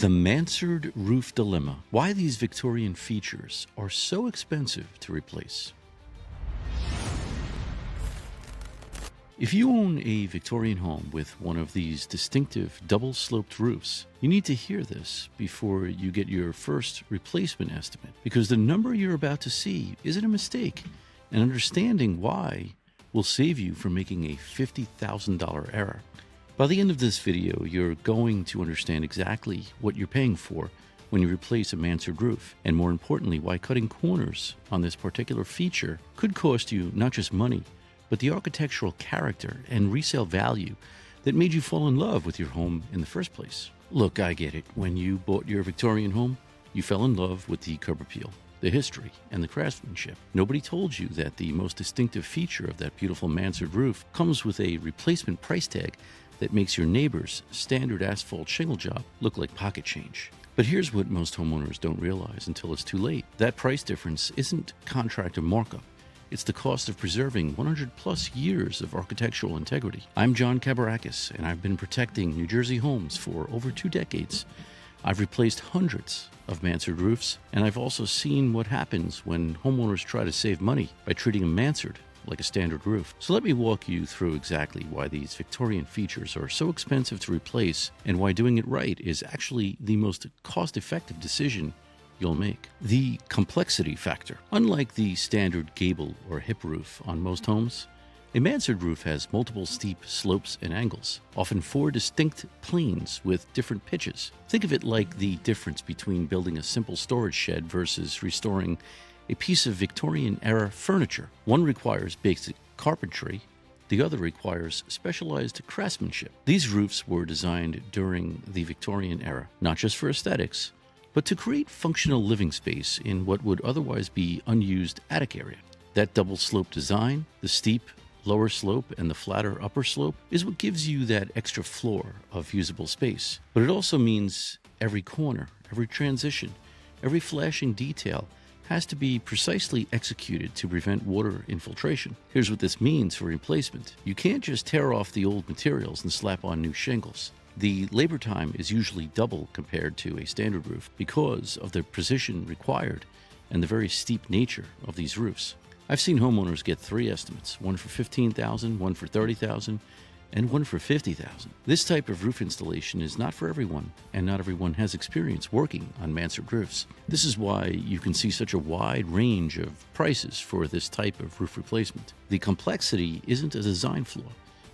The Mansard Roof Dilemma. Why these Victorian features are so expensive to replace. If you own a Victorian home with one of these distinctive double-sloped roofs, you need to hear this before you get your first replacement estimate, because the number you're about to see isn't a mistake, and understanding why will save you from making a $50,000 error. By the end of this video, you're going to understand exactly what you're paying for when you replace a Mansard roof, and more importantly, why cutting corners on this particular feature could cost you not just money, but the architectural character and resale value that made you fall in love with your home in the first place. Look, I get it. When you bought your Victorian home, you fell in love with the curb appeal, the history, and the craftsmanship. Nobody told you that the most distinctive feature of that beautiful Mansard roof comes with a replacement price tag that makes your neighbor's standard asphalt shingle job look like pocket change. But here's what most homeowners don't realize until it's too late. That price difference isn't contractor markup. It's the cost of preserving 100-plus years of architectural integrity. I'm John Kabarakis, and I've been protecting New Jersey homes for over 2 decades. I've replaced hundreds of Mansard roofs, and I've also seen what happens when homeowners try to save money by treating a Mansard like a standard roof. So let me walk you through exactly why these Victorian features are so expensive to replace and why doing it right is actually the most cost-effective decision you'll make. The complexity factor. Unlike the standard gable or hip roof on most homes, a Mansard roof has multiple steep slopes and angles, often 4 distinct planes with different pitches. Think of it like the difference between building a simple storage shed versus restoring a piece of Victorian-era furniture. One requires basic carpentry, the other requires specialized craftsmanship. These roofs were designed during the Victorian era, not just for aesthetics, but to create functional living space in what would otherwise be unused attic area. That double-slope design, the steep lower slope and the flatter upper slope, is what gives you that extra floor of usable space. But it also means every corner, every transition, every flashing detail has to be precisely executed to prevent water infiltration. Here's what this means for replacement. You can't just tear off the old materials and slap on new shingles. The labor time is usually double compared to a standard roof because of the precision required and the very steep nature of these roofs. I've seen homeowners get 3 estimates, one for $15,000, one for $30,000, and one for $50,000. This type of roof installation is not for everyone, and not everyone has experience working on Mansard roofs. This is why you can see such a wide range of prices for this type of roof replacement. The complexity isn't a design flaw.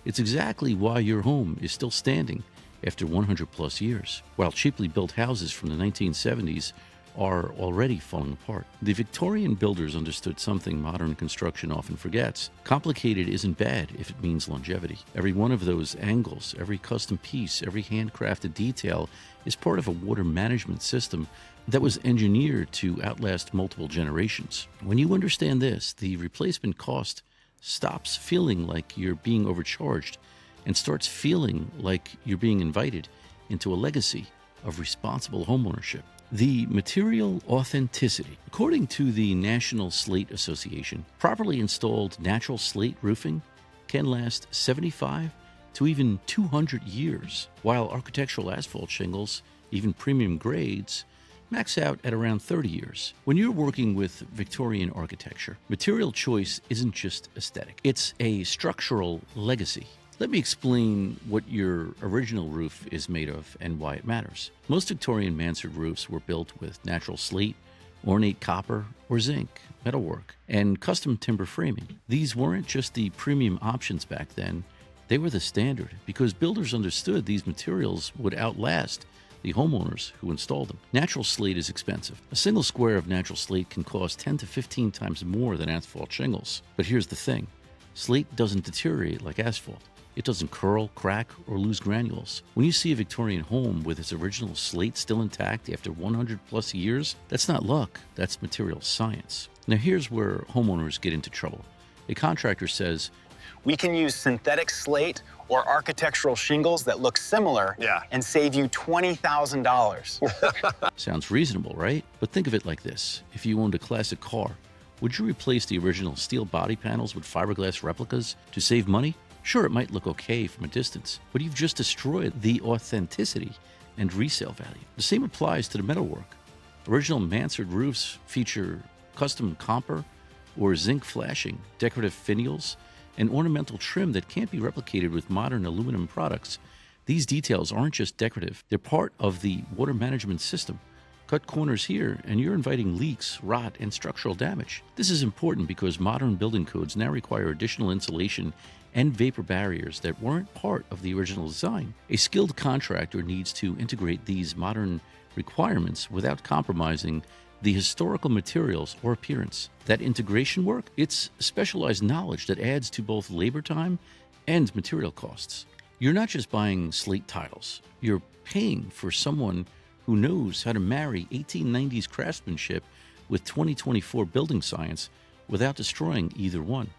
It's exactly why your home is still standing after 100-plus years, while cheaply built houses from the 1970s are already falling apart. The Victorian builders understood something modern construction often forgets. Complicated isn't bad if it means longevity. Every one of those angles, every custom piece, every handcrafted detail is part of a water management system that was engineered to outlast multiple generations. When you understand this, the replacement cost stops feeling like you're being overcharged and starts feeling like you're being invited into a legacy of responsible homeownership. The material authenticity. According to the National Slate Association, properly installed natural slate roofing can last 75 to even 200 years, while architectural asphalt shingles, even premium grades, max out at around 30 years. When you're working with Victorian architecture, material choice isn't just aesthetic. It's a structural legacy. Let me explain what your original roof is made of and why it matters. Most Victorian Mansard roofs were built with natural slate, ornate copper or zinc, metalwork, and custom timber framing. These weren't just the premium options back then, they were the standard because builders understood these materials would outlast the homeowners who installed them. Natural slate is expensive. A single square of natural slate can cost 10 to 15 times more than asphalt shingles. But here's the thing, slate doesn't deteriorate like asphalt. It doesn't curl, crack, or lose granules. When you see a Victorian home with its original slate still intact after 100-plus years, that's not luck, that's material science. Now here's where homeowners get into trouble. A contractor says, we can use synthetic slate or architectural shingles that look similar and save you $20,000. Sounds reasonable, right? But think of it like this. If you owned a classic car, would you replace the original steel body panels with fiberglass replicas to save money? Sure, it might look okay from a distance, but you've just destroyed the authenticity and resale value. The same applies to the metalwork. Original Mansard roofs feature custom copper or zinc flashing, decorative finials, and ornamental trim that can't be replicated with modern aluminum products. These details aren't just decorative, they're part of the water management system. Cut corners here, and you're inviting leaks, rot, and structural damage. This is important because modern building codes now require additional insulation and vapor barriers that weren't part of the original design. A skilled contractor needs to integrate these modern requirements without compromising the historical materials or appearance. That integration work, it's specialized knowledge that adds to both labor time and material costs. You're not just buying slate tiles, you're paying for someone who knows how to marry 1890s craftsmanship with 2024 building science without destroying either one.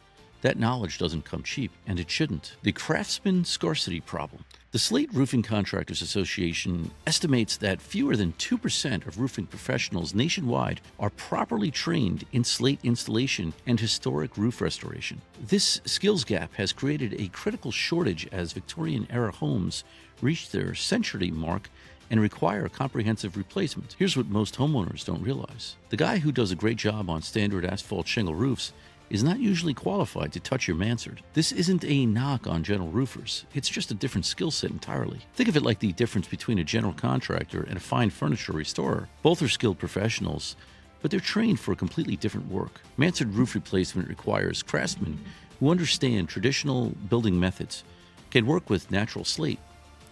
That knowledge doesn't come cheap, and it shouldn't. The craftsman scarcity problem. The Slate Roofing Contractors Association estimates that fewer than 2% of roofing professionals nationwide are properly trained in slate installation and historic roof restoration. This skills gap has created a critical shortage as Victorian-era homes reach their century mark and require comprehensive replacement. Here's what most homeowners don't realize. The guy who does a great job on standard asphalt shingle roofs is not usually qualified to touch your mansard. This isn't a knock on general roofers. It's just a different skill set entirely. Think of it like the difference between a general contractor and a fine furniture restorer. Both are skilled professionals, but they're trained for completely different work. Mansard roof replacement requires craftsmen who understand traditional building methods, can work with natural slate,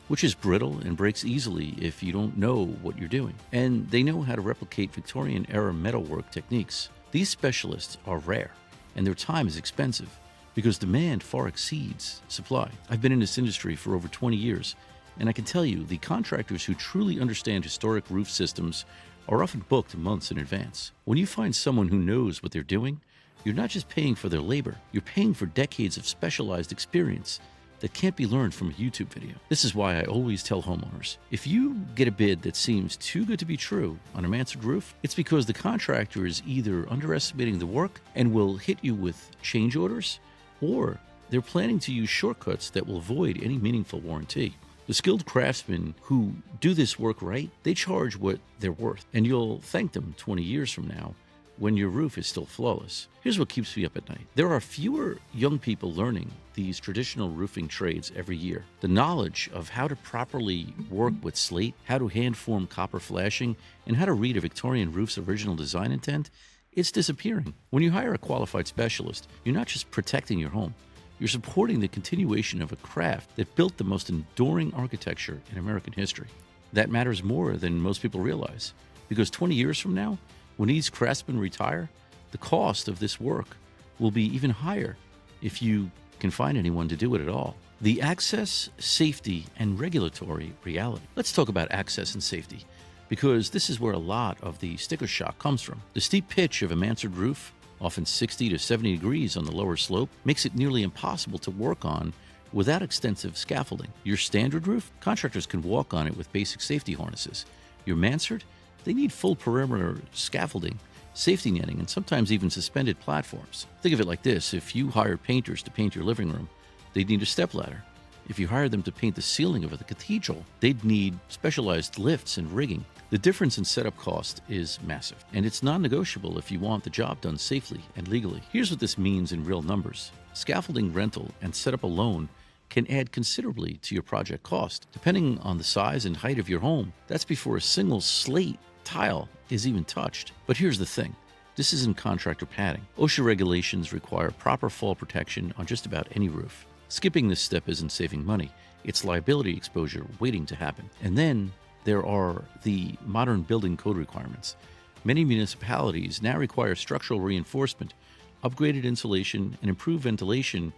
which is brittle and breaks easily if you don't know what you're doing, and they know how to replicate Victorian-era metalwork techniques. These specialists are rare, and their time is expensive because demand far exceeds supply. I've been in this industry for over 20 years, and I can tell you the contractors who truly understand historic roof systems are often booked months in advance. When you find someone who knows what they're doing, you're not just paying for their labor, you're paying for decades of specialized experience that can't be learned from a YouTube video. This is why I always tell homeowners, if you get a bid that seems too good to be true on a Mansard roof, it's because the contractor is either underestimating the work and will hit you with change orders, or they're planning to use shortcuts that will void any meaningful warranty. The skilled craftsmen who do this work right, they charge what they're worth, and you'll thank them 20 years from now when your roof is still flawless. Here's what keeps me up at night. There are fewer young people learning these traditional roofing trades every year. The knowledge of how to properly work with slate, how to hand form copper flashing, and how to read a Victorian roof's original design intent, it's disappearing. When you hire a qualified specialist, you're not just protecting your home, you're supporting the continuation of a craft that built the most enduring architecture in American history. That matters more than most people realize, because 20 years from now, when these craftsmen retire, the cost of this work will be even higher if you can find anyone to do it at all. The access, safety, and regulatory reality. Let's talk about access and safety, because this is where a lot of the sticker shock comes from. The steep pitch of a Mansard roof, often 60 to 70 degrees on the lower slope, makes it nearly impossible to work on without extensive scaffolding. Your standard roof, contractors can walk on it with basic safety harnesses. Your Mansard, they need full perimeter scaffolding, safety netting, and sometimes even suspended platforms. Think of it like this. If you hired painters to paint your living room, they'd need a stepladder. If you hired them to paint the ceiling of the cathedral, they'd need specialized lifts and rigging. The difference in setup cost is massive, and it's non-negotiable if you want the job done safely and legally. Here's what this means in real numbers. Scaffolding rental and setup alone can add considerably to your project cost. Depending on the size and height of your home, that's before a single slate tile is even touched. But here's the thing. This isn't contractor padding. OSHA regulations require proper fall protection on just about any roof. Skipping this step isn't saving money. It's liability exposure waiting to happen. And then there are the modern building code requirements. Many municipalities now require structural reinforcement, upgraded insulation, and improved ventilation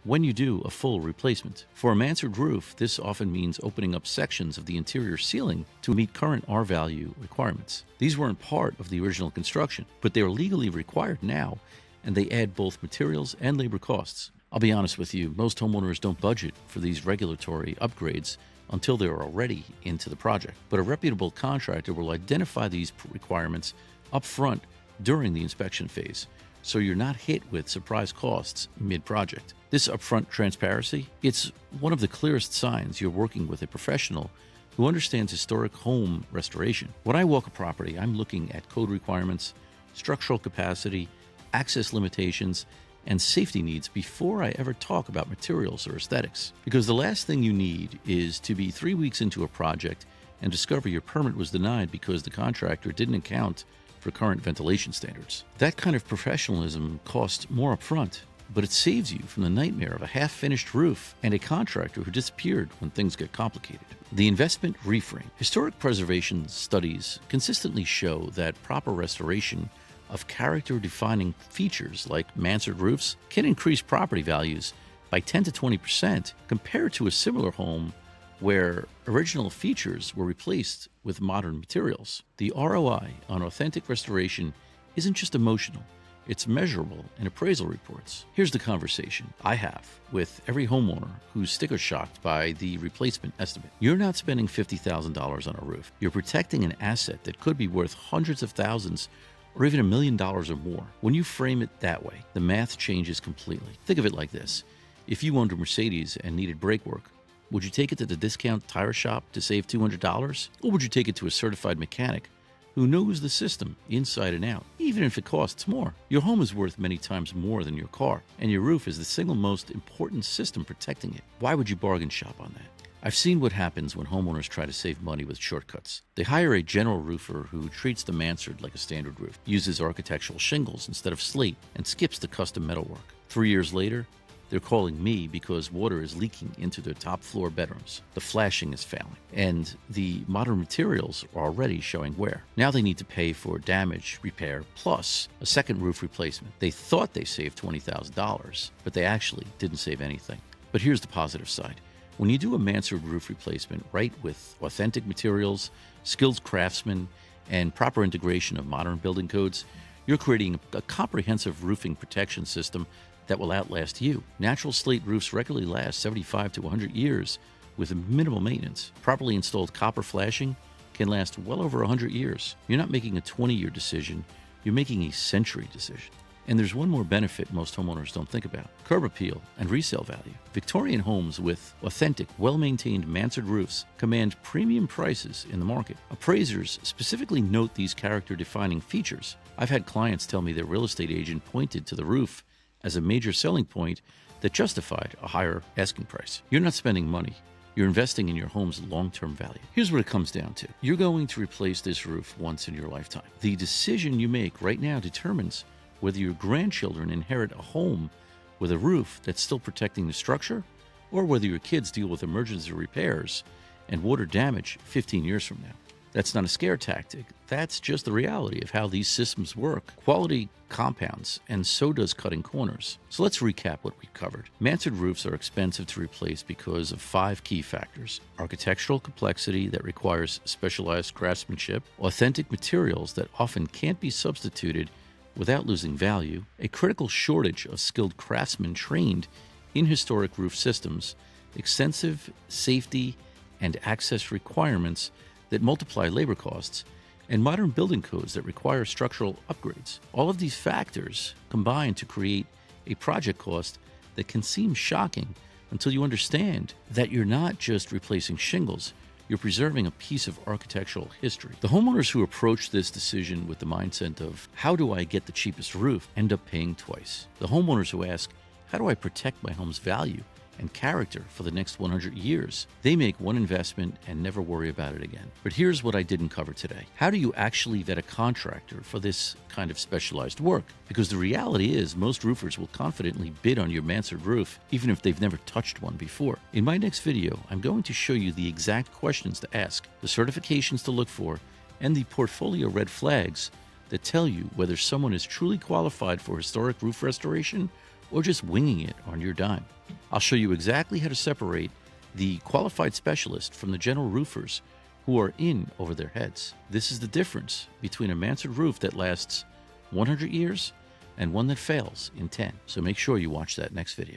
when you do a full replacement. For a Mansard roof, this often means opening up sections of the interior ceiling to meet current R-value requirements. These weren't part of the original construction, but they are legally required now, and they add both materials and labor costs. I'll be honest with you, most homeowners don't budget for these regulatory upgrades until they're already into the project. But a reputable contractor will identify these requirements up front during the inspection phase, so you're not hit with surprise costs mid-project. This upfront transparency, it's one of the clearest signs you're working with a professional who understands historic home restoration. When I walk a property, I'm looking at code requirements, structural capacity, access limitations, and safety needs before I ever talk about materials or aesthetics. Because the last thing you need is to be 3 weeks into a project and discover your permit was denied because the contractor didn't account for current ventilation standards. That kind of professionalism costs more upfront, but it saves you from the nightmare of a half-finished roof and a contractor who disappeared when things get complicated. The investment reframe. Historic preservation studies consistently show that proper restoration of character-defining features like Mansard roofs can increase property values by 10 to 20% compared to a similar home where original features were replaced with modern materials. The ROI on authentic restoration isn't just emotional, it's measurable in appraisal reports. Here's the conversation I have with every homeowner who's sticker shocked by the replacement estimate. You're not spending $50,000 on a roof. You're protecting an asset that could be worth hundreds of thousands or even $1 million or more. When you frame it that way, the math changes completely. Think of it like this. If you owned a Mercedes and needed brake work, would you take it to the discount tire shop to save $200? Or would you take it to a certified mechanic who knows the system inside and out, even if it costs more? Your home is worth many times more than your car, and your roof is the single most important system protecting it. Why would you bargain shop on that? I've seen what happens when homeowners try to save money with shortcuts. They hire a general roofer who treats the Mansard like a standard roof, uses architectural shingles instead of slate, and skips the custom metalwork. 3 years later, they're calling me because water is leaking into their top floor bedrooms. The flashing is failing, and the modern materials are already showing wear. Now they need to pay for damage repair plus a second roof replacement. They thought they saved $20,000, but they actually didn't save anything. But here's the positive side. When you do a Mansard roof replacement right with authentic materials, skilled craftsmen, and proper integration of modern building codes, you're creating a comprehensive roofing protection system that will outlast you. Natural slate roofs regularly last 75 to 100 years with minimal maintenance. Properly installed copper flashing can last well over 100 years. You're not making a 20-year decision, you're making a century decision. And there's one more benefit most homeowners don't think about: curb appeal and resale value. Victorian homes with authentic, well-maintained Mansard roofs command premium prices in the market. Appraisers specifically note these character-defining features. I've had clients tell me their real estate agent pointed to the roof as a major selling point that justified a higher asking price. You're not spending money. You're investing in your home's long-term value. Here's what it comes down to. You're going to replace this roof once in your lifetime. The decision you make right now determines whether your grandchildren inherit a home with a roof that's still protecting the structure, or whether your kids deal with emergency repairs and water damage 15 years from now. That's not a scare tactic. That's just the reality of how these systems work. Quality compounds, and so does cutting corners. So let's recap what we've covered. Mansard roofs are expensive to replace because of 5 key factors: architectural complexity that requires specialized craftsmanship, authentic materials that often can't be substituted without losing value, a critical shortage of skilled craftsmen trained in historic roof systems, extensive safety and access requirements that multiply labor costs, and modern building codes that require structural upgrades. All of these factors combine to create a project cost that can seem shocking until you understand that you're not just replacing shingles, you're preserving a piece of architectural history. The homeowners who approach this decision with the mindset of, how do I get the cheapest roof, end up paying twice. The homeowners who ask, how do I protect my home's value and character for the next 100 years? They make one investment and never worry about it again. But here's what I didn't cover today. How do you actually vet a contractor for this kind of specialized work? Because the reality is most roofers will confidently bid on your Mansard roof even if they've never touched one before. In my next video, I'm going to show you the exact questions to ask, the certifications to look for, and the portfolio red flags that tell you whether someone is truly qualified for historic roof restoration or just winging it on your dime. I'll show you exactly how to separate the qualified specialist from the general roofers who are in over their heads. This is the difference between a Mansard roof that lasts 100 years and one that fails in 10. So make sure you watch that next video.